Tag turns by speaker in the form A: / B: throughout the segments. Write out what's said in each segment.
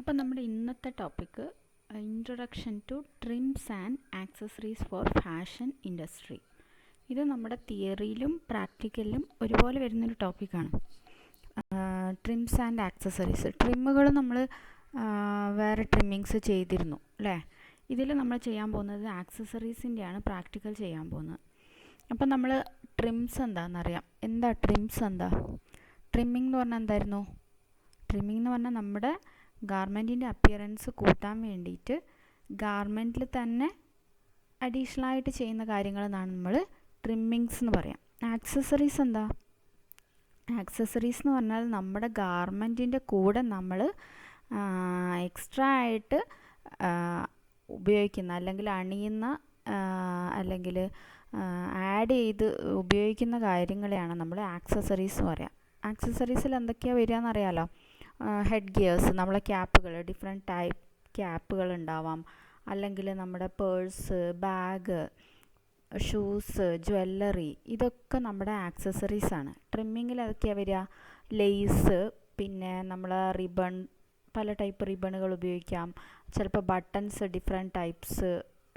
A: അപ്പം നമ്മുടെ ഇന്നത്തെ topic introduction to trims and accessories for fashion industry. ഇത് നമ്മുടെ തിയറിയിലും പ്രാക്ടിക്കലിലും ഒരുപോലെ വരുന്നൊരു ടോപ്പിക്കാണ്. ട്രിംസ് ആൻഡ് ആക്സസറീസ്, ട്രിമ്മുകൾ നമ്മൾ വേറെ ട്രിമ്മിങ്സ് ചെയ്തിരുന്നു അല്ലേ. ഇതിൽ നമ്മൾ ചെയ്യാൻ പോകുന്നത് ആക്സസറീസിൻ്റെയാണ് പ്രാക്ടിക്കൽ ചെയ്യാൻ പോകുന്നത്. അപ്പം നമ്മൾ ട്രിംസ് എന്താണെന്നറിയാം. എന്താ ട്രിംസ്? ട്രിമ്മിംഗ് എന്ന് പറഞ്ഞാൽ എന്തായിരുന്നു? ട്രിമ്മിംഗ് എന്ന് പറഞ്ഞാൽ നമ്മുടെ ഗാർമെൻറ്റിൻ്റെ അപ്പിയറൻസ് കൂട്ടാൻ വേണ്ടിയിട്ട് ഗാർമെൻറ്റിൽ തന്നെ അഡീഷണലായിട്ട് ചെയ്യുന്ന കാര്യങ്ങളെന്നാണ് നമ്മൾ ട്രിമ്മിങ്സ് എന്ന് പറയാം. ആക്സസറീസ് എന്താ? ആക്സസറീസ് എന്ന് പറഞ്ഞാൽ നമ്മുടെ ഗാർമെൻറ്റിൻ്റെ കൂടെ നമ്മൾ എക്സ്ട്രാ ആയിട്ട് ഉപയോഗിക്കുന്ന അല്ലെങ്കിൽ അണിയുന്ന അല്ലെങ്കിൽ ആഡ് ചെയ്ത് ഉപയോഗിക്കുന്ന കാര്യങ്ങളെയാണ് നമ്മൾ ആക്സസറീസ് എന്ന് പറയാം. ആക്സസറീസിൽ എന്തൊക്കെയാണ് വരിക എന്നറിയാലോ. ഹെഡ് ഗിയേഴ്സ്, നമ്മളെ ക്യാപ്പുകൾ, ഡിഫറെൻറ്റ് ടൈപ്പ് ക്യാപ്പുകൾ ഉണ്ടാവാം. അല്ലെങ്കിൽ നമ്മുടെ പേഴ്സ്, ബാഗ്, ഷൂസ്, ജ്വല്ലറി, ഇതൊക്കെ നമ്മുടെ ആക്സസറീസാണ്. ട്രിമ്മിങ്ങിൽ അതൊക്കെയാണ് വരിക. ലേസ്, പിന്നെ നമ്മൾ റിബൺ, പല ടൈപ്പ് റിബണുകൾ ഉപയോഗിക്കാം. ചിലപ്പോൾ ബട്ടൺസ്, ഡിഫറെൻറ്റ് ടൈപ്സ്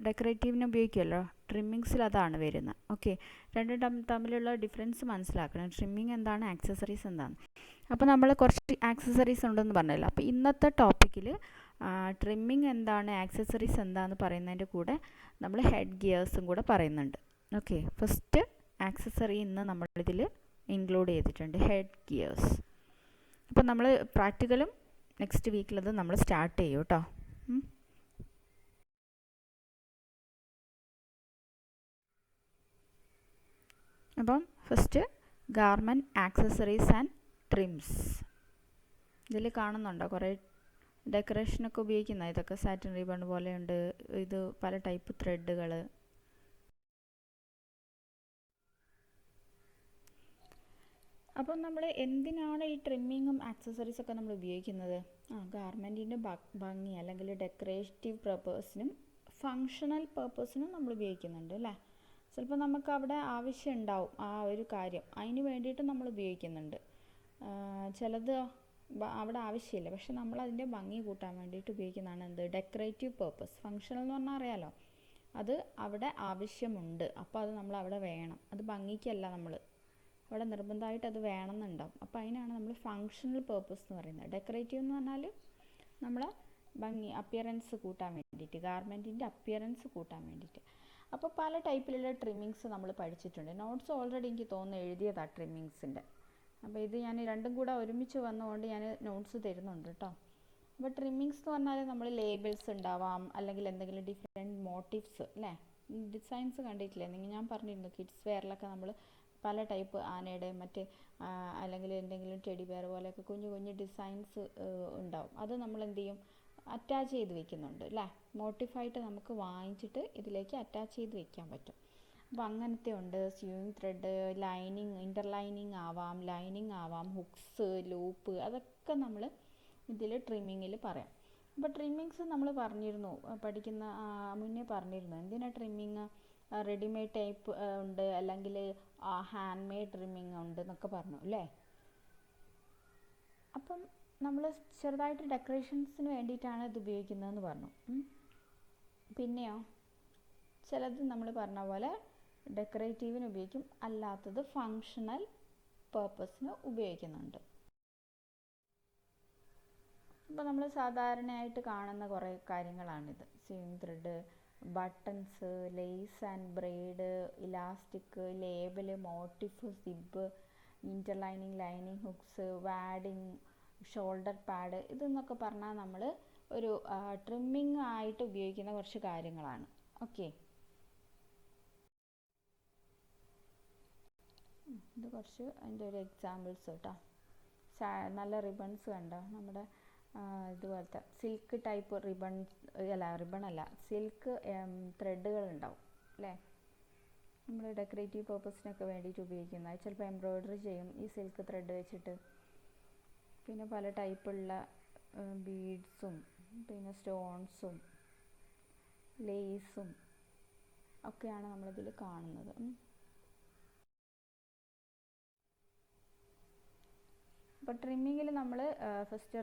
A: ഡെക്കറേറ്റീവിന് ഉപയോഗിക്കുമല്ലോ. ട്രിമ്മിങ്സിൽ അതാണ് വരുന്നത്. ഓക്കെ, രണ്ടും തമ്മിലുള്ള ഡിഫറൻസ് മനസ്സിലാക്കണം. ട്രിമ്മിങ് എന്താണ്, ആക്സസറീസ് എന്താണ്. അപ്പോൾ നമ്മൾ കുറച്ച് ആക്സസറീസ് ഉണ്ടെന്ന് പറഞ്ഞല്ലോ. അപ്പോൾ ഇന്നത്തെ ടോപ്പിക്കിൽ ട്രിമ്മിങ് എന്താണ്, ആക്സസറീസ് എന്താണെന്ന് പറയുന്നതിൻ്റെ കൂടെ നമ്മൾ ഹെഡ് ഗിയേഴ്സും കൂടെ പറയുന്നുണ്ട്. ഓക്കെ, ഫസ്റ്റ് ആക്സസറി ഇന്ന് നമ്മളിതിൽ ഇൻക്ലൂഡ് ചെയ്തിട്ടുണ്ട്, ഹെഡ് ഗിയേഴ്സ്. അപ്പോൾ നമ്മൾ പ്രാക്ടിക്കലും നെക്സ്റ്റ് വീക്കിലത് നമ്മൾ സ്റ്റാർട്ട് ചെയ്യും കേട്ടോ. അപ്പം ഫസ്റ്റ് ഗാർമെൻറ്റ് ആക്സസറീസ് ആൻഡ് ട്രിംസ്. ഇതിൽ കാണുന്നുണ്ടോ കുറേ ഡെക്കറേഷനൊക്കെ ഉപയോഗിക്കുന്ന ഇതൊക്കെ സാറ്റിൻ റിബൺ പോലെയുണ്ട്. ഇത് പല ടൈപ്പ് ത്രെഡുകൾ. അപ്പം നമ്മൾ എന്തിനാണ് ഈ ട്രിമ്മിങ്ങും ആക്സസറീസൊക്കെ നമ്മൾ ഉപയോഗിക്കുന്നത്? ഗാർമെൻറ്റിൻ്റെ ഭംഗി അല്ലെങ്കിൽ ഡെക്കറേറ്റീവ് പർപ്പസിനും ഫങ്ഷണൽ പർപ്പസിനും നമ്മൾ ഉപയോഗിക്കുന്നുണ്ട് അല്ലേ. ചിലപ്പോൾ നമുക്ക് അവിടെ ആവശ്യം ഉണ്ടാവും ആ ഒരു കാര്യം, അതിന് വേണ്ടിയിട്ട് നമ്മൾ ഉപയോഗിക്കുന്നുണ്ട്. ചിലത് അവിടെ ആവശ്യമില്ല, പക്ഷെ നമ്മൾ അതിൻ്റെ ഭംഗി കൂട്ടാൻ വേണ്ടിയിട്ട് ഉപയോഗിക്കുന്നതാണ് എന്ത്, ഡെക്കറേറ്റീവ് പർപ്പസ്. ഫങ്ഷണൽ എന്ന് പറഞ്ഞാൽ അറിയാലോ, അത് അവിടെ ആവശ്യമുണ്ട്, അപ്പോൾ അത് നമ്മൾ അവിടെ വേണം. അത് ഭംഗിക്കല്ല, നമ്മൾ അവിടെ നിർബന്ധമായിട്ട് അത് വേണമെന്നുണ്ടാവും. അപ്പോൾ അതിനാണ് നമ്മൾ ഫങ്ഷണൽ പർപ്പസ് എന്ന് പറയുന്നത്. ഡെക്കറേറ്റീവ് എന്ന് പറഞ്ഞാൽ നമ്മളെ ഭംഗി, അപ്പിയറൻസ് കൂട്ടാൻ വേണ്ടിയിട്ട്, ഗാർമെൻറ്റിൻ്റെ അപ്പിയറൻസ് കൂട്ടാൻ വേണ്ടിയിട്ട്. അപ്പോൾ പല ടൈപ്പിലുള്ള ട്രിമ്മിങ്സ് നമ്മൾ പഠിച്ചിട്ടുണ്ട്. നോട്ട്സ് ഓൾറെഡി എനിക്ക് തോന്നുന്നു എഴുതിയതാണ് ട്രിമ്മിങ്സിൻ്റെ. അപ്പോൾ ഇത് ഞാൻ രണ്ടും കൂടെ ഒരുമിച്ച് വന്നുകൊണ്ട് ഞാൻ നോട്ട്സ് തരുന്നുണ്ട് കേട്ടോ. അപ്പോൾ ട്രിമ്മിങ്സ് എന്ന് പറഞ്ഞാൽ നമ്മൾ ലേബിൾസ് ഉണ്ടാവാം, അല്ലെങ്കിൽ എന്തെങ്കിലും ഡിഫറെൻറ്റ് മോട്ടീവ്സ് അല്ലേ, ഡിസൈൻസ് കണ്ടിട്ടില്ലേ നിങ്ങൾ? ഞാൻ പറഞ്ഞിരുന്നു കിഡ്സ് വെയറിലൊക്കെ നമ്മൾ പല ടൈപ്പ് ആനയുടെ മറ്റേ അല്ലെങ്കിൽ എന്തെങ്കിലും ടെഡി ബെയർ പോലെയൊക്കെ കുഞ്ഞു കുഞ്ഞു ഡിസൈൻസ് ഉണ്ടാവും. അത് നമ്മൾ എന്ത് ചെയ്യും, അറ്റാച്ച് ചെയ്ത് വെക്കുന്നുണ്ട് അല്ലേ. മോട്ടിഫായിട്ട് നമുക്ക് വാങ്ങിച്ചിട്ട് ഇതിലേക്ക് അറ്റാച്ച് ചെയ്ത് വെക്കാൻ പറ്റും. അപ്പോൾ അങ്ങനത്തെ ഉണ്ട്. സ്യൂയിങ് ത്രെഡ്, ലൈനിങ്, ഇൻ്റർലൈനിങ് ആവാം, ലൈനിങ് ആവാം, ഹുക്സ്, ലൂപ്പ്, അതൊക്കെ നമ്മൾ ഇതിൽ ട്രിമ്മിങ്ങിൽ പറയാം. അപ്പോൾ ട്രിമ്മിങ്സ് നമ്മൾ പറഞ്ഞിരുന്നു, പഠിക്കുന്ന മുന്നേ പറഞ്ഞിരുന്നു. എന്തിനാണ് ട്രിമ്മിങ്? റെഡിമെയ്ഡ് ടൈപ്പ് ഉണ്ട്, അല്ലെങ്കിൽ ഹാൻഡ് മെയ്ഡ് ട്രിമ്മിങ് ഉണ്ട് എന്നൊക്കെ പറഞ്ഞു അല്ലേ. അപ്പം നമ്മൾ ചെറുതായിട്ട് ഡെക്കറേഷൻസിന് വേണ്ടിയിട്ടാണ് ഇത് ഉപയോഗിക്കുന്നതെന്ന് പറഞ്ഞു. പിന്നെയോ ചിലത് നമ്മൾ പറഞ്ഞ പോലെ ഡെക്കറേറ്റീവിന് ഉപയോഗിക്കും, അല്ലാത്തത് ഫങ്ഷണൽ പർപ്പസിന് ഉപയോഗിക്കുന്നുണ്ട്. അപ്പോൾ നമ്മൾ സാധാരണയായിട്ട് കാണുന്ന കുറേ കാര്യങ്ങളാണിത്. Sewing thread, buttons, lace and braid, elastic, label, motif, zip, interlining, lining, hooks, wadding, shoulder pad, ഇതെന്നൊക്കെ പറഞ്ഞാൽ നമ്മൾ ഒരു ട്രിമ്മിങ് ആയിട്ട് ഉപയോഗിക്കുന്ന കുറച്ച് കാര്യങ്ങളാണ്. ഓക്കെ, ഇത് കുറച്ച് അതിൻ്റെ ഒരു എക്സാമ്പിൾസ് കേട്ടോ. നല്ല റിബൺസ് കണ്ടോ, നമ്മുടെ ഇതുപോലത്തെ സിൽക്ക് ടൈപ്പ് സിൽക്ക് ത്രെഡുകൾ ഉണ്ടാവും അല്ലേ. നമ്മൾ ഡെക്കറേറ്റീവ് പർപ്പസിനൊക്കെ വേണ്ടിയിട്ട് ഉപയോഗിക്കുന്നത്. ചിലപ്പോൾ എംബ്രോയ്ഡറി ചെയ്യും ഈ സിൽക്ക് ത്രെഡ് വെച്ചിട്ട്. പിന്നെ പല ടൈപ്പുള്ള ബീഡ്സും, പിന്നെ സ്റ്റോൺസും, ലേസും ഒക്കെയാണ് നമ്മളിതിൽ കാണുന്നത്. അപ്പോൾ ട്രിമ്മിങ്ങിൽ നമ്മൾ ഫസ്റ്റ്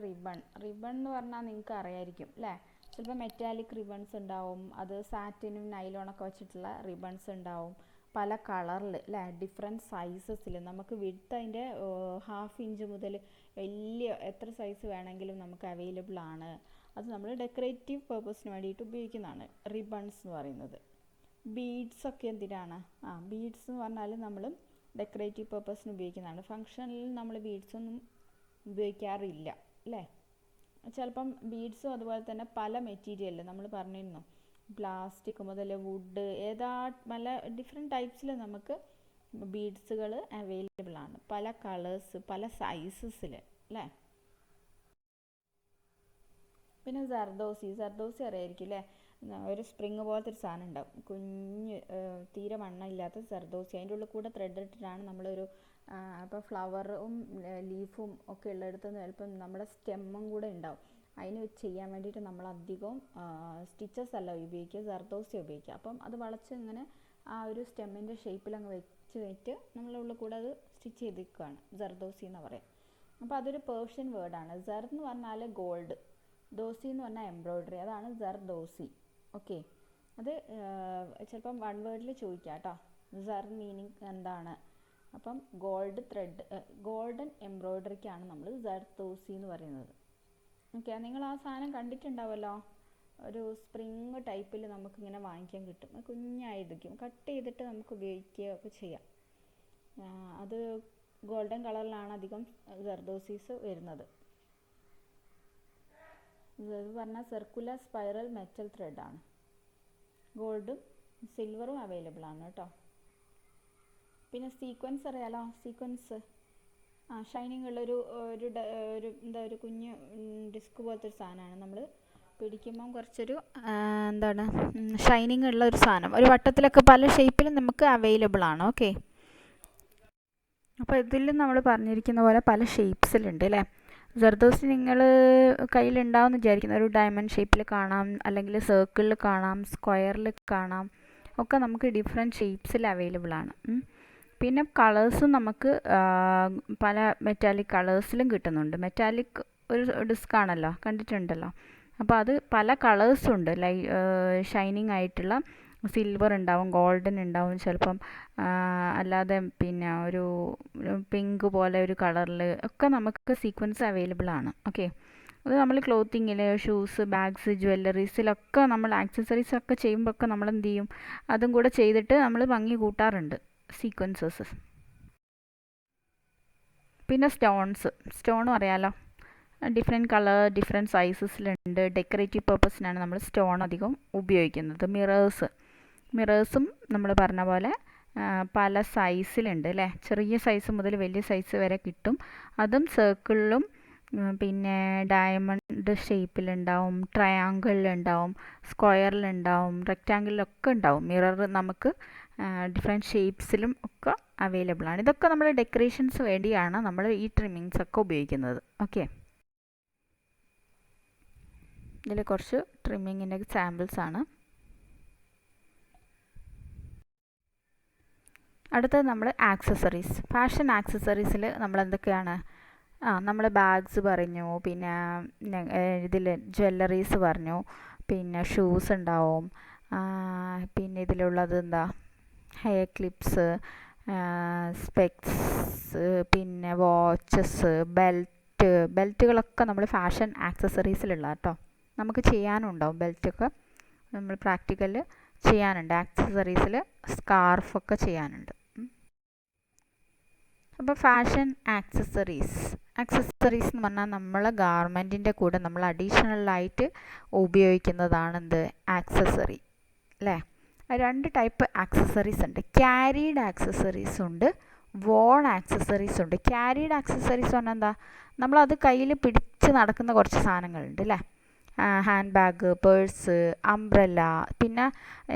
A: റിബൺ എന്ന് പറഞ്ഞാൽ നിങ്ങൾക്ക് അറിയായിരിക്കും അല്ലേ. ചിലപ്പോൾ മെറ്റാലിക് റിബൺസ് ഉണ്ടാവും, അത് സാറ്റിനും നൈലോണൊക്കെ വെച്ചിട്ടുള്ള റിബൺസ് ഉണ്ടാവും, പല കളറിൽ അല്ലേ, ഡിഫറെൻറ്റ് സൈസസിൽ. നമുക്ക് വിഡ്ത്ത് അതിൻ്റെ 1/2 ഇഞ്ച് മുതൽ വലിയ എത്ര സൈസ് വേണമെങ്കിലും നമുക്ക് അവൈലബിൾ ആണ്. അത് നമ്മൾ ഡെക്കറേറ്റീവ് പർപ്പസിന് വേണ്ടിയിട്ട് ഉപയോഗിക്കുന്നതാണ് റിബൺസ് എന്ന് പറയുന്നത്. ബീഡ്സ് ഒക്കെ എന്തിനാണ്? ബീഡ്സ് എന്ന് പറഞ്ഞാൽ നമ്മൾ ഡെക്കറേറ്റീവ് പർപ്പസിന് ഉപയോഗിക്കുന്നതാണ്. ഫങ്ഷനിൽ നമ്മൾ ബീഡ്സ് ഒന്നും ഉപയോഗിക്കാറില്ല അല്ലേ. ചിലപ്പം ബീഡ്സും അതുപോലെ തന്നെ പല മെറ്റീരിയൽ നമ്മൾ പറഞ്ഞിരുന്നു, പ്ലാസ്റ്റിക് മുതൽ വുഡ്, പല ഡിഫറെൻറ്റ് ടൈപ്സിൽ നമുക്ക് ബീഡ്സുകൾ അവൈലബിൾ ആണ്, പല കളേഴ്സ് പല സൈസസിൽ അല്ലേ. പിന്നെ സർദോസി അറിയായിരിക്കും അല്ലേ. ഒരു സ്പ്രിങ് പോലത്തെ ഒരു സാധനം ഉണ്ടാവും, കുഞ്ഞ് തീരെ വണ്ണമില്ലാത്ത സർദോസി. അതിൻ്റെ ഉള്ളിൽ കൂടെ ത്രെഡ് ഇട്ടിട്ടാണ് നമ്മളൊരു അപ്പോൾ ഫ്ലവറും ലീഫും ഒക്കെ ഉള്ളിടത്ത് ചിലപ്പം നമ്മുടെ സ്റ്റെമ്മും കൂടെ ഉണ്ടാവും. അതിന് ചെയ്യാൻ വേണ്ടിയിട്ട് നമ്മൾ അധികം സ്റ്റിച്ചസ് അല്ല ഉപയോഗിക്കുക, സർദോസി ഉപയോഗിക്കുക. അപ്പം അത് വളച്ച് ഇങ്ങനെ ആ ഒരു സ്റ്റെമ്മിൻ്റെ ഷേപ്പിൽ അങ്ങ് വെച്ചിട്ട് നമ്മളുള്ളിൽ കൂടെ അത് സ്റ്റിച്ച് ചെയ്തിരിക്കുകയാണ്, സർദോസി എന്ന് പറയാം. അപ്പോൾ അതൊരു പേർഷ്യൻ വേർഡാണ്. സർ എന്ന് പറഞ്ഞാൽ ഗോൾഡ്, ദോസി എന്ന് പറഞ്ഞാൽ എംബ്രോയ്ഡറി, അതാണ് സർദോസി. ഓക്കെ, അത് ചിലപ്പം വൺ വേർഡിൽ ചോദിക്കാം കേട്ടോ, സർ മീനിങ് എന്താണ്. അപ്പം ഗോൾഡൻ എംബ്രോയ്ഡറിക്കാണ് നമ്മൾ സർദോസി എന്ന് പറയുന്നത്. ഓക്കെ, നിങ്ങൾ ആ സാധനം കണ്ടിട്ടുണ്ടാവുമല്ലോ, ഒരു സ്പ്രിങ് ടൈപ്പിൽ നമുക്കിങ്ങനെ വാങ്ങിക്കാൻ കിട്ടും. കുഞ്ഞായിരിക്കും, കട്ട് ചെയ്തിട്ട് നമുക്ക് ഉപയോഗിക്കുകയൊക്കെ ചെയ്യാം. അത് ഗോൾഡൻ കളറിലാണ് അധികം സർദോസീസ് വരുന്നത്. ഇത് പറഞ്ഞാൽ സർക്കുലർ സ്പൈറൽ മെറ്റൽ ത്രെഡാണ്. ഗോൾഡും സിൽവറും അവൈലബിൾ ആണ് കേട്ടോ. പിന്നെ സീക്വൻസ് അറിയാലോ, സീക്വൻസ് ഷൈനിങ് ഉള്ള ഒരു കുഞ്ഞ് ഡിസ്ക് പോലത്തെ ഒരു സാധനമാണ്. നമ്മൾ പിടിക്കുമ്പം കുറച്ചൊരു ഷൈനിങ് ഉള്ള ഒരു സാധനം, ഒരു വട്ടത്തിലൊക്കെ പല ഷേപ്പിലും നമുക്ക് അവൈലബിൾ ആണ്. ഓക്കെ, അപ്പോൾ ഇതിൽ നമ്മൾ പറഞ്ഞിരിക്കുന്ന പോലെ പല ഷേപ്സിലുണ്ട് അല്ലേ. സർദോസി നിങ്ങൾ കയ്യിലുണ്ടാവുമെന്ന് വിചാരിക്കുന്ന ഒരു ഡയമണ്ട് ഷേപ്പിൽ കാണാം, അല്ലെങ്കിൽ സർക്കിളിൽ കാണാം, സ്ക്വയറിൽ കാണാം, ഒക്കെ നമുക്ക് ഡിഫറെൻറ്റ് ഷേപ്സിൽ അവൈലബിൾ ആണ്. പിന്നെ കളേഴ്സും നമുക്ക് പല മെറ്റാലിക് കളേഴ്സിലും കിട്ടുന്നുണ്ട്. മെറ്റാലിക് ഒരു ഡിസ്ക് ആണല്ലോ, കണ്ടിട്ടുണ്ടല്ലോ. അപ്പോൾ അത് പല കളേഴ്സും ഉണ്ട്, ഷൈനിങ് ആയിട്ടുള്ള സിൽവർ ഉണ്ടാവും, ഗോൾഡൻ ഉണ്ടാവും, ചിലപ്പം അല്ലാതെ പിന്നെ ഒരു പിങ്ക് പോലെ ഒരു കളറിൽ ഒക്കെ നമുക്ക് സീക്വൻസ് അവൈലബിൾ ആണ്. ഓക്കെ, അത് നമ്മൾ ക്ലോത്തിങ്ങിൽ, ഷൂസ്, ബാഗ്സ്, ജ്വല്ലറീസിലൊക്കെ നമ്മൾ ആക്സസറീസ് ഒക്കെ ചെയ്യുമ്പോൾ ഒക്കെ നമ്മൾ എന്ത് ചെയ്യും, അതും കൂടെ ചെയ്തിട്ട് നമ്മൾ ഭംഗി കൂട്ടാറുണ്ട് സീക്വൻസസ്. പിന്നെ സ്റ്റോണും അറിയാലോ, ഡിഫറെൻറ്റ് കളർ ഡിഫറെൻറ്റ് സൈസസിലുണ്ട്. ഡെക്കറേറ്റീവ് പർപ്പസിനാണ് നമ്മൾ സ്റ്റോൺ അധികം ഉപയോഗിക്കുന്നത്. മിറേഴ്സും നമ്മൾ പറഞ്ഞ പോലെ പല സൈസിലുണ്ട് അല്ലേ. ചെറിയ സൈസ് മുതൽ വലിയ സൈസ് വരെ കിട്ടും. അതും സർക്കിളിലും പിന്നെ ഡയമണ്ട് ഷേപ്പിലുണ്ടാവും, ട്രയാങ്കിളിലുണ്ടാവും, സ്ക്വയറിലുണ്ടാവും, റെക്റ്റാങ്കിളിലൊക്കെ ഉണ്ടാവും. മിറർ നമുക്ക് ഡിഫറെൻറ്റ് ഷേപ്സിലും ഒക്കെ അവൈലബിൾ ആണ്. ഇതൊക്കെ നമ്മൾ ഡെക്കറേഷൻസ് വേണ്ടിയാണ് നമ്മൾ ഈ ട്രിമ്മിങ്സ് ഒക്കെ ഉപയോഗിക്കുന്നത്. ഓക്കെ, ഇതിൽ കുറച്ച് ട്രിമ്മിങ്ങിൻ്റെ സാമ്പിൾസ് ആണ്. അടുത്തത് നമ്മൾ ആക്സസറീസ്. ഫാഷൻ ആക്സസറീസിൽ നമ്മൾ എന്തൊക്കെയാണ്? നമ്മൾ ബാഗ്സ് പറഞ്ഞു, പിന്നെ ഇതിൽ ജ്വല്ലറീസ് പറഞ്ഞു, പിന്നെ ഷൂസ് ഉണ്ടാവും, പിന്നെ ഇതിലുള്ളത് ഹെയർ ക്ലിപ്സ്, സ്പെക്സ്, പിന്നെ വാച്ചസ്, ബെൽറ്റുകളൊക്കെ നമ്മൾ ഫാഷൻ ആക്സസറീസിലുള്ള കേട്ടോ. നമുക്ക് ചെയ്യാനുണ്ടാവും ബെൽറ്റൊക്കെ, നമ്മൾ പ്രാക്ടിക്കൽ ചെയ്യാനുണ്ട്. ആക്സസറീസിൽ സ്കാർഫൊക്കെ ചെയ്യാനുണ്ട്. അപ്പോൾ ഫാഷൻ ആക്സസറീസ് എന്ന് പറഞ്ഞാൽ നമ്മൾ ഗാർമെൻറ്റിൻ്റെ കൂടെ നമ്മൾ അഡീഷണലായിട്ട് ഉപയോഗിക്കുന്നതാണ് ആക്സസറി അല്ലേ. 2 ടൈപ്പ് ആക്സസറീസ് ഉണ്ട്. ക്യാരീഡ് ആക്സസറീസ് ഉണ്ട്, വോൺ ആക്സസറീസ് ഉണ്ട്. ക്യാരീഡ് ആക്സസറീസ് പറഞ്ഞാൽ എന്താ, നമ്മളത് കയ്യിൽ പിടിച്ച് നടക്കുന്ന കുറച്ച് സാധനങ്ങളുണ്ട് അല്ലേ. ഹാൻഡ് ബാഗ്, പേഴ്സ്, അംബ്രല്ല, പിന്നെ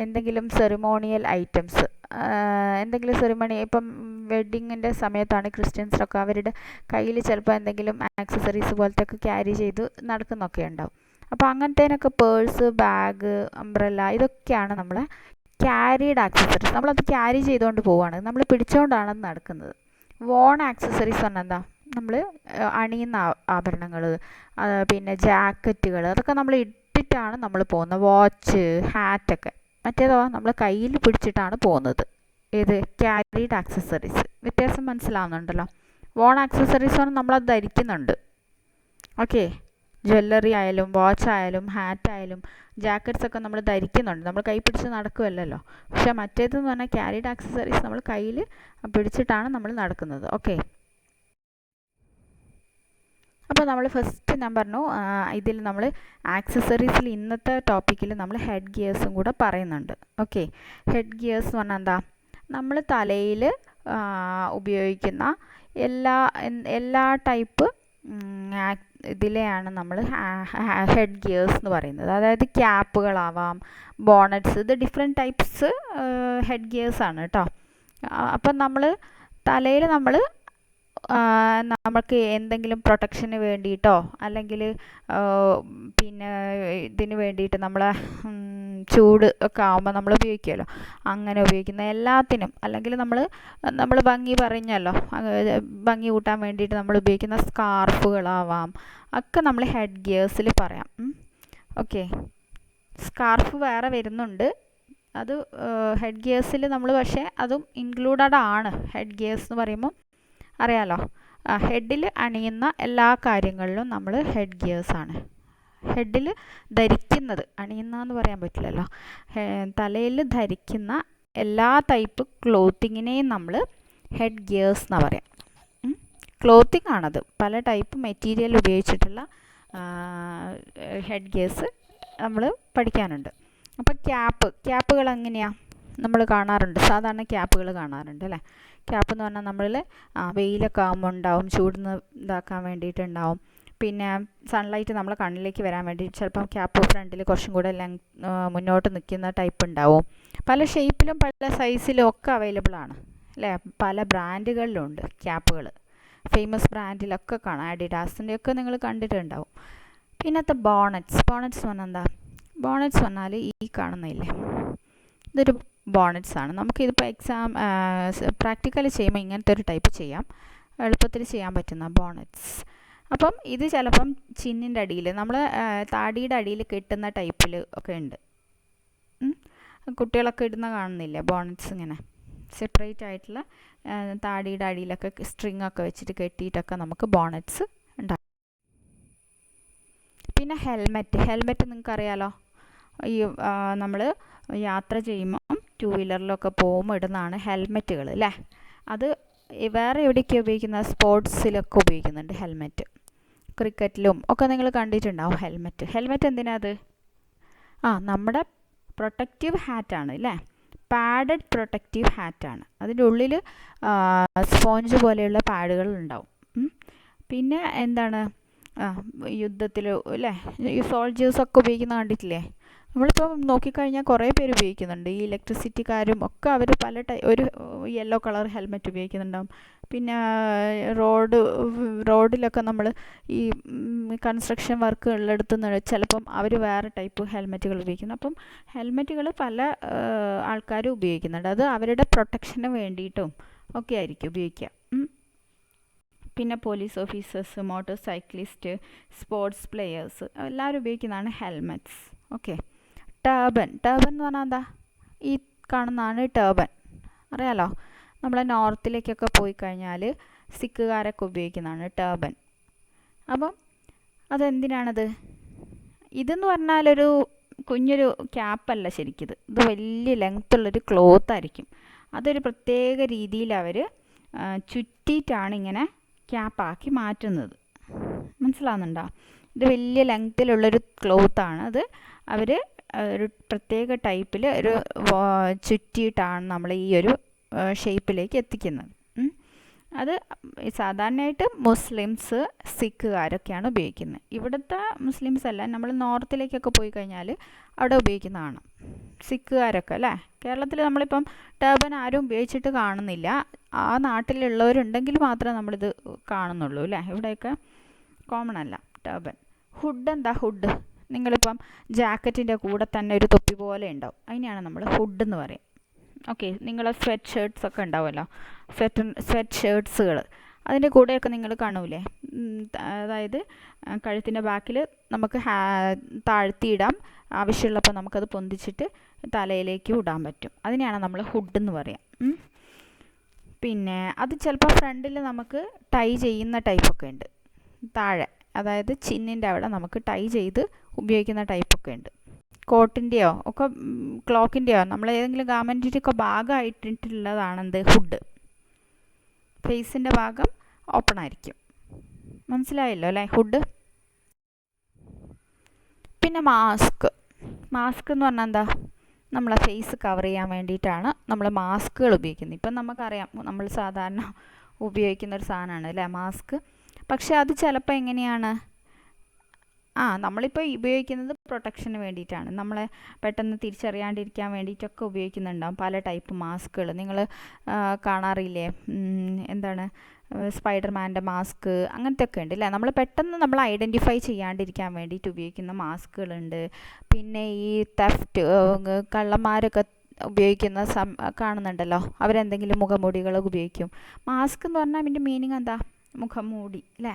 A: എന്തെങ്കിലും സെറിമോണിയൽ ഐറ്റംസ്, എന്തെങ്കിലും സെറിമണി, ഇപ്പം വെഡ്ഡിങ്ങിൻ്റെ സമയത്താണ് ക്രിസ്ത്യൻസിനൊക്കെ അവരുടെ കയ്യിൽ ചിലപ്പോൾ എന്തെങ്കിലും ആക്സസറീസ് പോലത്തെ ഒക്കെ ക്യാരി ചെയ്ത് നടക്കുന്നൊക്കെ ഉണ്ടാവും. അപ്പോൾ അങ്ങനത്തേനൊക്കെ പേഴ്സ്, ബാഗ്, അംബ്രല്ല, ഇതൊക്കെയാണ് നമ്മളെ ക്യാരീഡ് ആക്സസറീസ്. നമ്മളത് ക്യാരി ചെയ്തുകൊണ്ട് പോവുകയാണ്, നമ്മൾ പിടിച്ചുകൊണ്ടാണ് അത് നടക്കുന്നത്. വോൺ ആക്സസറീസ് പറഞ്ഞാൽ എന്താ, നമ്മൾ അണിയുന്ന ആഭരണങ്ങൾ, പിന്നെ ജാക്കറ്റുകൾ, അതൊക്കെ നമ്മൾ ഇട്ടിട്ടാണ് നമ്മൾ പോകുന്നത്. വാച്ച്, ഹാറ്റൊക്കെ. മറ്റേതോ നമ്മൾ കയ്യിൽ പിടിച്ചിട്ടാണ് പോകുന്നത്. ഏത്? Carried accessories. വ്യത്യാസം മനസ്സിലാവുന്നുണ്ടല്ലോ. വോൺ ആക്സസറീസ് പറഞ്ഞാൽ നമ്മളത് ധരിക്കുന്നുണ്ട്. ഓക്കെ, ജ്വല്ലറി ആയാലും വാച്ച് ആയാലും ഹാറ്റ് ആയാലും ജാക്കറ്റ്സ് ഒക്കെ നമ്മൾ ധരിക്കുന്നുണ്ട്, നമ്മൾ കൈ പിടിച്ച് നടക്കുമല്ലോ. പക്ഷേ മറ്റേതെന്ന് പറഞ്ഞാൽ ക്യാരിഡ് ആക്സസറീസ് നമ്മൾ കയ്യിൽ പിടിച്ചിട്ടാണ് നമ്മൾ നടക്കുന്നത്. ഓക്കെ, അപ്പോൾ നമ്മൾ ഫസ്റ്റ് ഞാൻ പറഞ്ഞു, ഇതിൽ നമ്മൾ ആക്സസറീസിൽ ഇന്നത്തെ ടോപ്പിക്കിൽ നമ്മൾ ഹെഡ് ഗിയേഴ്സും കൂടെ പറയുന്നുണ്ട്. ഓക്കെ, ഹെഡ് ഗിയേഴ്സ് എന്ന് പറഞ്ഞാൽ എന്താ? നമ്മൾ തലയിൽ ഉപയോഗിക്കുന്ന എല്ലാ ടൈപ്പ് ഇതിലെയാണ് നമ്മൾ ഹെഡ് ഗിയേഴ്സ് എന്ന് പറയുന്നത്. അതായത് ക്യാപ്പുകളാവാം, ബോണറ്റ്സ്, ഇത് ഡിഫറെൻറ്റ് ടൈപ്സ് ഹെഡ് ഗിയേഴ്സ് ആണ് കേട്ടോ. അപ്പം നമ്മൾ തലയിൽ നമുക്ക് എന്തെങ്കിലും പ്രൊട്ടക്ഷന് വേണ്ടിയിട്ടോ അല്ലെങ്കിൽ പിന്നെ ഇതിന് വേണ്ടിയിട്ട് നമ്മളെ ചൂട് ഒക്കെ ആകുമ്പോൾ നമ്മൾ ഉപയോഗിക്കുമല്ലോ, അങ്ങനെ ഉപയോഗിക്കുന്ന എല്ലാത്തിനും, അല്ലെങ്കിൽ നമ്മൾ ഭംഗി പറഞ്ഞല്ലോ, ഭംഗി കൂട്ടാൻ വേണ്ടിയിട്ട് നമ്മൾ ഉപയോഗിക്കുന്ന സ്കാർഫുകളാവാം, ഒക്കെ നമ്മൾ ഹെഡ് ഗിയേഴ്സിൽ പറയാം. ഓക്കെ, സ്കാർഫ് വേറെ വരുന്നുണ്ട്, അത് ഹെഡ് ഗിയേഴ്സിൽ നമ്മൾ, പക്ഷേ അതും ഇൻക്ലൂഡഡ് ആണ്. ഹെഡ് ഗിയേഴ്സ് എന്ന് പറയുമ്പോൾ അറിയാലോ, ഹെഡിൽ അണിയുന്ന എല്ലാ കാര്യങ്ങളിലും നമ്മൾ ഹെഡ് ഗിയേഴ്സാണ്. ഹെഡിൽ ധരിക്കുന്നത്, അണിയുന്നതെന്ന് പറയാൻ പറ്റില്ലല്ലോ, തലയിൽ ധരിക്കുന്ന എല്ലാ ടൈപ്പ് ക്ലോത്തിങ്ങിനെയും നമ്മൾ ഹെഡ് ഗിയേഴ്സ് എന്നാണ് പറയാം. ക്ലോത്തിങ് ആണത്, പല ടൈപ്പ് മെറ്റീരിയൽ ഉപയോഗിച്ചിട്ടുള്ള ഹെഡ് ഗിയേഴ്സ് നമ്മൾ പഠിക്കാനുണ്ട്. അപ്പോൾ ക്യാപ്പുകൾ എങ്ങനെയാണ് നമ്മൾ കാണാറുണ്ട്? സാധാരണ ക്യാപ്പുകൾ കാണാറുണ്ട് അല്ലേ? ക്യാപ്പ് എന്ന് പറഞ്ഞാൽ നമ്മൾ വെയിലൊക്കെ ആകുമ്പോൾ ഉണ്ടാവും, ചൂടിന്ന് ഇതാക്കാൻ വേണ്ടിയിട്ടുണ്ടാവും. പിന്നെ സൺലൈറ്റ് നമ്മളെ കണ്ണിലേക്ക് വരാൻ വേണ്ടി ചിലപ്പം ക്യാപ്പ് ഫ്രണ്ടിൽ കുറച്ചും കൂടെ മുന്നോട്ട് നിൽക്കുന്ന ടൈപ്പ് ഉണ്ടാവും. പല ഷേപ്പിലും പല സൈസിലും ഒക്കെ അവൈലബിൾ ആണ് അല്ലേ? പല ബ്രാൻഡുകളിലുണ്ട് ക്യാപ്പുകൾ. ഫേമസ് ബ്രാൻഡിലൊക്കെ കാണാം, അഡിഡാസിൻ്റെ ഒക്കെ നിങ്ങൾ കണ്ടിട്ടുണ്ടാവും. പിന്നത്തെ ബോണറ്റ്സ് പറഞ്ഞാൽ എന്താ? ബോണറ്റ്സ് പറഞ്ഞാൽ ഈ കാണുന്നില്ലേ, ഇതൊരു ബോണറ്റ്സ് ആണ്. നമുക്കിതിപ്പോൾ പ്രാക്ടിക്കലി ചെയ്യുമ്പോൾ ഇങ്ങനത്തെ ഒരു ടൈപ്പ് ചെയ്യാം, എളുപ്പത്തിൽ ചെയ്യാൻ പറ്റുന്ന ബോണറ്റ്സ്. അപ്പം ഇത് ചിലപ്പം ചിന്നിൻ്റെ അടിയിൽ, നമ്മൾ താടിയുടെ അടിയിൽ കെട്ടുന്ന ടൈപ്പിൽ ഒക്കെ ഉണ്ട്. കുട്ടികളൊക്കെ ഇടുന്ന കാണുന്നില്ലേ ബോണറ്റ്സ്, ഇങ്ങനെ സെപ്പറേറ്റ് ആയിട്ടുള്ള താടിയുടെ അടിയിലൊക്കെ സ്ട്രിങ് ഒക്കെ വെച്ചിട്ട് കെട്ടിയിട്ടൊക്കെ നമുക്ക് ബോണറ്റ്സ് ഉണ്ടാകും. പിന്നെ ഹെൽമെറ്റ് നിങ്ങൾക്കറിയാലോ, ഈ നമ്മൾ യാത്ര ചെയ്യുമ്പം 2 വീലറിലൊക്കെ പോകുമ്പോൾ ഇടുന്നതാണ് ഹെൽമെറ്റുകൾ അല്ലേ? അത് വേറെ എവിടെയൊക്കെ ഉപയോഗിക്കുന്നത്? സ്പോർട്സിലൊക്കെ ഉപയോഗിക്കുന്നുണ്ട് ഹെൽമെറ്റ്. ക്രിക്കറ്റിലും ഒക്കെ നിങ്ങൾ കണ്ടിട്ടുണ്ടാവും ഹെൽമെറ്റ് എന്തിനാ അത്? നമ്മുടെ പ്രൊട്ടക്റ്റീവ് ഹാറ്റാണ് അല്ലേ? പാഡഡ് പ്രൊട്ടക്റ്റീവ് ഹാറ്റാണ്. അതിൻ്റെ ഉള്ളിൽ സ്പോഞ്ച് പോലെയുള്ള പാഡുകൾ ഉണ്ടാവും. പിന്നെ എന്താണ്, യുദ്ധത്തിൽ അല്ലേ, ഈ സോൾജേഴ്സൊക്കെ ഉപയോഗിക്കുന്ന കണ്ടിട്ടില്ലേ? നമ്മളിപ്പോൾ നോക്കിക്കഴിഞ്ഞാൽ കുറേ പേര് ഉപയോഗിക്കുന്നുണ്ട്. ഈ ഇലക്ട്രിസിറ്റിക്കാരും ഒക്കെ അവർ ഒരു യെല്ലോ കളർ ഹെൽമെറ്റ് ഉപയോഗിക്കുന്നുണ്ടാവും. പിന്നെ റോഡിലൊക്കെ നമ്മൾ ഈ കൺസ്ട്രക്ഷൻ വർക്ക് ഉള്ളിടത്ത് ചിലപ്പം അവർ വേറെ ടൈപ്പ് ഹെൽമെറ്റുകൾ ഉപയോഗിക്കുന്നു. അപ്പം ഹെൽമെറ്റുകൾ പല ആൾക്കാരും ഉപയോഗിക്കുന്നുണ്ട്. അത് അവരുടെ പ്രൊട്ടക്ഷന് വേണ്ടിയിട്ടും ഒക്കെ ആയിരിക്കും ഉപയോഗിക്കുക. പിന്നെ police officers, motor cyclist, sports players എല്ലാവരും ഉപയോഗിക്കുന്നതാണ് ഹെൽമെറ്റ്സ്. ഓക്കെ, ടർബൻ എന്ന് പറഞ്ഞാൽ എന്താ? ഈ കാണുന്നതാണ് ടർബൻ, അറിയാലോ. നമ്മളെ നോർത്തിലേക്കൊക്കെ പോയി കഴിഞ്ഞാൽ സിഖുകാരൊക്കെ ഉപയോഗിക്കുന്നതാണ് ടർബൻ. അപ്പം അതെന്തിനാണത്? ഇതെന്ന് പറഞ്ഞാലൊരു കുഞ്ഞൊരു ക്യാപ്പല്ല ശരിക്കിത്. ഇത് വലിയ ലെങ്ത്തുള്ളൊരു ക്ലോത്ത് ആയിരിക്കും. അതൊരു പ്രത്യേക രീതിയിൽ അവർ ചുറ്റിയിട്ടാണ് ഇങ്ങനെ ക്യാപ്പാക്കി മാറ്റുന്നത്. മനസ്സിലാവുന്നുണ്ടോ? ഇത് വലിയ ലെങ്ത്തിലുള്ളൊരു ക്ലോത്താണ്. അത് അവർ ഒരു പ്രത്യേക ടൈപ്പിൽ ഒരു ചുറ്റിയിട്ടാണ് നമ്മൾ ഈ ഒരു ഷേപ്പിലേക്ക് എത്തിക്കുന്നത്. അത് സാധാരണയായിട്ട് മുസ്ലിംസ്, സിഖുകാരൊക്കെയാണ് ഉപയോഗിക്കുന്നത്. ഇവിടുത്തെ മുസ്ലിംസ് അല്ല, നമ്മൾ നോർത്തിലേക്കൊക്കെ പോയി കഴിഞ്ഞാൽ അവിടെ ഉപയോഗിക്കുന്നതാണ് സിഖുകാരൊക്കെ അല്ലേ. കേരളത്തിൽ നമ്മളിപ്പം ടർബൻ ആരും ഉപയോഗിച്ചിട്ട് കാണുന്നില്ല. ആ നാട്ടിലുള്ളവരുണ്ടെങ്കിൽ മാത്രമേ നമ്മളിത് കാണുന്നുള്ളൂ അല്ലേ. ഇവിടെയൊക്കെ കോമൺ അല്ല ടർബൻ. ഹുഡ് നിങ്ങളിപ്പം ജാക്കറ്റിൻ്റെ കൂടെ തന്നെ ഒരു തൊപ്പി പോലെ ഉണ്ടാവും, അതിനെയാണ് നമ്മൾ ഹുഡ് എന്ന് പറയും. ഓക്കെ, നിങ്ങളെ സ്വെറ്റ് ഷർട്ട്സൊക്കെ ഉണ്ടാവുമല്ലോ, സ്വെറ്റ് ഷർട്ട്സുകൾ, അതിൻ്റെ കൂടെയൊക്കെ നിങ്ങൾ കാണൂലേ, അതായത് കഴുത്തിൻ്റെ ബാക്കിൽ നമുക്ക് താഴ്ത്തിയിടാം, ആവശ്യമുള്ളപ്പോൾ നമുക്കത് പൊന്തിച്ചിട്ട് തലയിലേക്ക് ഇടാൻ പറ്റും. അതിനെയാണ് നമ്മൾ ഹുഡ് എന്ന് പറയാം. പിന്നെ അത് ചിലപ്പോൾ ഫ്രണ്ടിൽ നമുക്ക് ടൈ ചെയ്യുന്ന ടൈപ്പൊക്കെ ഉണ്ട്, താഴെ അതായത് ചിന്നിൻ്റെ അവിടെ നമുക്ക് ടൈ ചെയ്ത് ഉപയോഗിക്കുന്ന ടൈപ്പൊക്കെ ഉണ്ട്. കോട്ടിൻ്റെയോ ഒക്കെ ക്ലോക്കിൻ്റെയോ നമ്മൾ ഏതെങ്കിലും ഗാർമെൻറ്റിൻ്റെ ഒക്കെ ഭാഗമായിട്ടുള്ളതാണ് എന്ത് ഹുഡ്. ഫേസിൻ്റെ ഭാഗം ഓപ്പൺ ആയിരിക്കും. മനസ്സിലായല്ലോ അല്ലേ ഹുഡ്. പിന്നെ മാസ്ക് എന്ന് പറഞ്ഞാൽ എന്താ, നമ്മളെ ഫേസ് കവർ ചെയ്യാൻ വേണ്ടിയിട്ടാണ് നമ്മൾ മാസ്കുകൾ ഉപയോഗിക്കുന്നത്. ഇപ്പം നമുക്കറിയാം നമ്മൾ സാധാരണ ഉപയോഗിക്കുന്ന ഒരു സാധനമാണ് അല്ലേ മാസ്ക്. പക്ഷെ അത് ചിലപ്പോൾ എങ്ങനെയാണ്, നമ്മളിപ്പോൾ ഉപയോഗിക്കുന്നത് പ്രൊട്ടക്ഷന് വേണ്ടിയിട്ടാണ്, നമ്മളെ പെട്ടെന്ന് തിരിച്ചറിയാണ്ടിരിക്കാൻ വേണ്ടിയിട്ടൊക്കെ ഉപയോഗിക്കുന്നുണ്ടാവും പല ടൈപ്പ് മാസ്കുകൾ. നിങ്ങൾ കാണാറില്ലേ, എന്താണ് സ്പൈഡർമാൻ്റെ മാസ്ക്, അങ്ങനത്തെ ഒക്കെ ഉണ്ട് അല്ലേ. നമ്മൾ പെട്ടെന്ന് നമ്മൾ ഐഡൻറ്റിഫൈ ചെയ്യാണ്ടിരിക്കാൻ വേണ്ടിയിട്ട് ഉപയോഗിക്കുന്ന മാസ്കുകളുണ്ട്. പിന്നെ ഈ തെഫ്റ്റ് കള്ളന്മാരൊക്കെ ഉപയോഗിക്കുന്ന കാണുന്നുണ്ടല്ലോ, അവരെന്തെങ്കിലും മുഖംമൂടികളൊക്കെ ഉപയോഗിക്കും. മാസ്ക് എന്ന് പറഞ്ഞാൽ അതിൻ്റെ മീനിങ് എന്താ, മുഖംമൂടി അല്ലേ.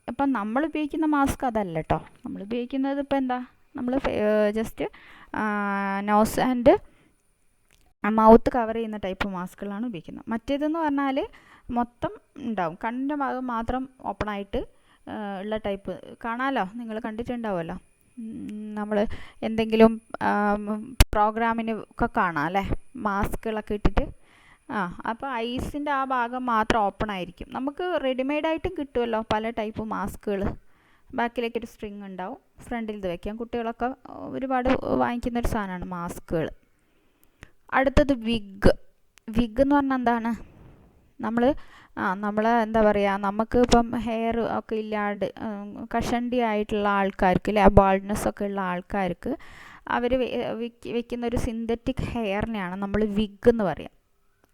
A: അപ്പം നമ്മൾ ഉപയോഗിക്കുന്ന മാസ്ക് അതല്ല കേട്ടോ. നമ്മൾ ഉപയോഗിക്കുന്നത് ഇപ്പോൾ എന്താ, നമ്മൾ just nose and mouth cover ചെയ്യുന്ന ടൈപ്പ് മാസ്കുകളാണ് ഉപയോഗിക്കുന്നത്. മറ്റേതെന്ന് പറഞ്ഞാൽ മൊത്തം ഉണ്ടാവും, കണ്ണിൻ്റെ ഭാഗം മാത്രം ഓപ്പണായിട്ട് ഉള്ള ടൈപ്പ് കാണാമല്ലോ, നിങ്ങൾ കണ്ടിട്ടുണ്ടാവുമല്ലോ. നമ്മൾ എന്തെങ്കിലും പ്രോഗ്രാമിന് ഒക്കെ കാണാം അല്ലേ, മാസ്കുകളൊക്കെ ഇട്ടിട്ട്. അപ്പോൾ ഐസിൻ്റെ ആ ഭാഗം മാത്രം ഓപ്പൺ ആയിരിക്കും. നമുക്ക് റെഡിമെയ്ഡായിട്ടും കിട്ടുമല്ലോ പല ടൈപ്പ് മാസ്കുകൾ. ബാക്കിലേക്കൊരു സ്ട്രിങ് ഉണ്ടാവും, ഫ്രണ്ടിൽ ഇത് വയ്ക്കാം. കുട്ടികളൊക്കെ ഒരുപാട് വാങ്ങിക്കുന്നൊരു സാധനമാണ് മാസ്കുകൾ. അടുത്തത് വിഗ് എന്ന് പറഞ്ഞാൽ എന്താണ്, നമ്മൾ എന്താ പറയുക, നമുക്ക് ഇപ്പം ഹെയർ ഒക്കെ ഇല്ലാണ്ട് കഷണ്ടി ആയിട്ടുള്ള ആൾക്കാർക്ക് അല്ലേ, ബാൾഡ്നെസ് ഒക്കെ ഉള്ള ആൾക്കാർക്ക് അവർ വെക്കുന്ന ഒരു സിന്തറ്റിക് ഹെയറിനെയാണ് നമ്മൾ വിഗ് എന്ന് പറയാം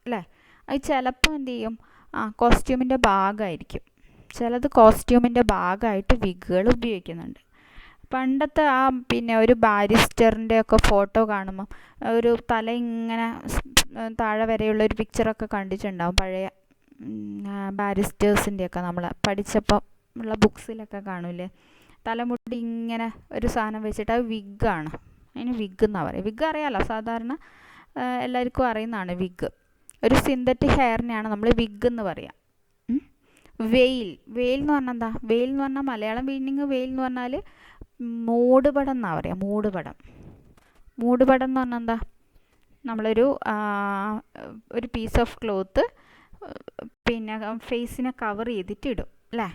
A: അല്ലേ. അത് ചിലപ്പോൾ എന്ത് ചെയ്യും, കോസ്റ്റ്യൂമിൻ്റെ ഭാഗമായിരിക്കും. ചിലത് കോസ്റ്റ്യൂമിൻ്റെ ഭാഗമായിട്ട് വിഗുകൾ ഉപയോഗിക്കുന്നുണ്ട്. പണ്ടത്തെ പിന്നെ ഒരു ബാരിസ്റ്ററിൻ്റെ ഒക്കെ ഫോട്ടോ കാണുമ്പം ഒരു തല ഇങ്ങനെ താഴെ വരെയുള്ള ഒരു പിക്ചറൊക്കെ കണ്ടിട്ടുണ്ടാവും, പഴയ ബാരിസ്റ്റേഴ്സിൻ്റെയൊക്കെ നമ്മൾ പഠിച്ചപ്പം ഉള്ള ബുക്സിലൊക്കെ കാണൂലേ, തലമുടി ഇങ്ങനെ ഒരു സാധനം വെച്ചിട്ട്. അത് വിഗാണ്, അതിന് വിഗ് എന്നാണ് പറയുക. വിഗ് അറിയാമല്ലോ, സാധാരണ എല്ലാവർക്കും അറിയുന്നതാണ് വിഗ്. ഒരു സിന്തറ്റിക് ഹെയറിനെയാണ് നമ്മൾ വിഗ് എന്ന് പറയുക. വെയിൽ എന്ന് പറഞ്ഞാൽ എന്താ, വെയിൽ എന്ന് പറഞ്ഞാൽ മലയാളം മീനിങ് വെയിൽ എന്ന് പറഞ്ഞാൽ മൂടുപടം എന്നാണ് പറയുക. മൂടുപടം എന്ന് പറഞ്ഞാൽ എന്താ, നമ്മളൊരു പീസ് ഓഫ് ക്ലോത്ത് പിന്നെ ഫേസിനെ കവർ ചെയ്തിട്ട് ഇടും അല്ലേ.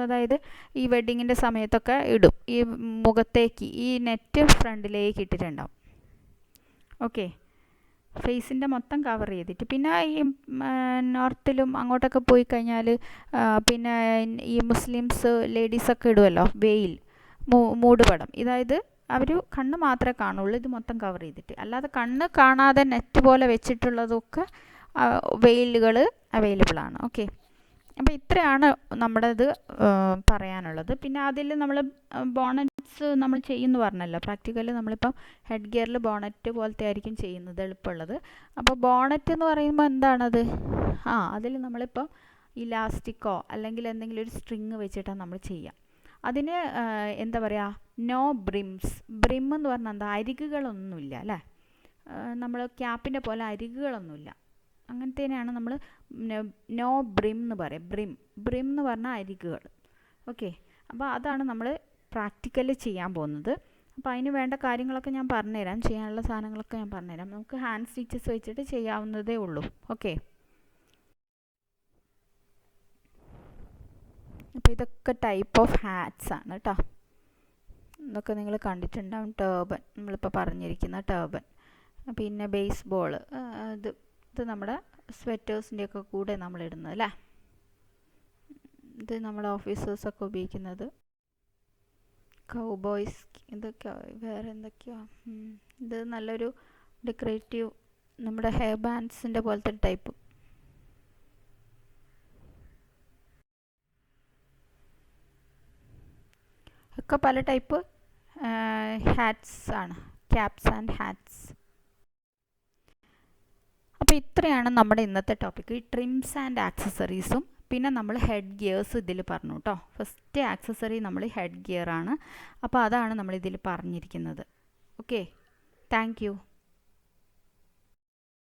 A: അതായത് ഈ വെഡ്ഡിങ്ങിൻ്റെ സമയത്തൊക്കെ ഇടും, ഈ മുഖത്തേക്ക് ഈ നെറ്റ് ഫ്രണ്ടിലേക്ക് ഇട്ടിട്ടുണ്ടാവും. ഓക്കെ, ഫേസിൻ്റെ മൊത്തം കവർ ചെയ്തിട്ട്. പിന്നെ ഈ നോർത്തിലും അങ്ങോട്ടൊക്കെ പോയി കഴിഞ്ഞാൽ പിന്നെ ഈ മുസ്ലിംസ് ലേഡീസൊക്കെ ഇടുമല്ലോ വെയിൽ, മൂടുപടം. അതായത് അവർ കണ്ണ് മാത്രമേ കാണുള്ളൂ, ഇത് മൊത്തം കവർ ചെയ്തിട്ട്. അല്ലാതെ കണ്ണ് കാണാതെ നെറ്റ് പോലെ വെച്ചിട്ടുള്ളതൊക്കെ വെയിലുകൾ അവൈലബിൾ ആണ്. ഓക്കെ, അപ്പോൾ ഇത്രയാണ് നമ്മുടെ ഇത് പറയാനുള്ളത്. പിന്നെ അതിൽ നമ്മൾ ബോണറ്റ്സ് നമ്മൾ ചെയ്യുമെന്ന് പറഞ്ഞല്ലോ പ്രാക്ടിക്കലി. നമ്മളിപ്പം ഹെഡ് ഗിയറിൽ ബോണറ്റ് പോലത്തെ ആയിരിക്കും ചെയ്യുന്നത്, എളുപ്പമുള്ളത്. അപ്പോൾ ബോണറ്റ് എന്ന് പറയുമ്പോൾ എന്താണത്, അതിൽ നമ്മളിപ്പം ഇലാസ്റ്റിക്കോ അല്ലെങ്കിൽ എന്തെങ്കിലും ഒരു സ്ട്രിങ് വെച്ചിട്ടാണ് നമ്മൾ ചെയ്യുക. അതിന് എന്താ പറയുക, നോ ബ്രിംസ്. ബ്രിം എന്ന് പറഞ്ഞാൽ എന്താ, അരികുകളൊന്നുമില്ല അല്ലേ. നമ്മൾ ക്യാപ്പിൻ്റെ പോലെ അരികുകളൊന്നുമില്ല, അങ്ങനത്തേനെയാണ് നമ്മൾ നോ ബ്രിം എന്ന് പറയും. ബ്രിം എന്ന് പറഞ്ഞാൽ അരികുകൾ. ഓക്കെ, അപ്പോൾ അതാണ് നമ്മൾ പ്രാക്ടിക്കലി ചെയ്യാൻ പോകുന്നത്. അപ്പോൾ അതിന് വേണ്ട കാര്യങ്ങളൊക്കെ ഞാൻ പറഞ്ഞുതരാം, ചെയ്യാനുള്ള സാധനങ്ങളൊക്കെ ഞാൻ പറഞ്ഞുതരാം. നമുക്ക് ഹാൻഡ് സ്റ്റിച്ചസ് വെച്ചിട്ട് ചെയ്യാവുന്നതേ ഉള്ളൂ. ഓക്കെ, അപ്പോൾ ഇതൊക്കെ ടൈപ്പ് ഓഫ് ഹാറ്റ്സ് ആണ് കേട്ടോ. ഇതൊക്കെ നിങ്ങൾ കണ്ടിട്ടുണ്ടാവും. ടേബൻ, നമ്മളിപ്പോൾ പറഞ്ഞിരിക്കുന്ന ടേബൻ. പിന്നെ ബേസ്ബോൾ, ഇത് നമ്മുടെ സ്വെറ്റേഴ്സിൻ്റെയൊക്കെ കൂടെ നമ്മൾ ഇടുന്നത് അല്ലേ. ഇത് നമ്മുടെ ഓഫീസേഴ്സൊക്കെ ഉപയോഗിക്കുന്നത്. കൗബോയ്സ്, ഇതൊക്കെ വേറെ എന്തൊക്കെയോ. ഇത് നല്ലൊരു ഡെക്കറേറ്റീവ് നമ്മുടെ ഹെയർ ബാൻഡ്സിൻ്റെ പോലത്തെ ടൈപ്പ്. ഒക്കെ പല ടൈപ്പ് ഹാറ്റ്സ് ആണ്, ക്യാപ്സ് ആൻഡ് ഹാറ്റ്സ്. അപ്പോൾ ഇത്രയാണ് നമ്മുടെ ഇന്നത്തെ ടോപ്പിക്ക്, ഈ ട്രിംസ് ആൻഡ് ആക്സസറീസും. പിന്നെ നമ്മൾ ഹെഡ് ഗിയേഴ്സ് ഇതിൽ പറഞ്ഞു കേട്ടോ. ഫസ്റ്റ് ആക്സസറി നമ്മൾ ഹെഡ് ഗിയർ ആണ്. അപ്പോൾ അതാണ് നമ്മൾ ഇതിൽ പറഞ്ഞിരിക്കുന്നത്. Okay, thank you.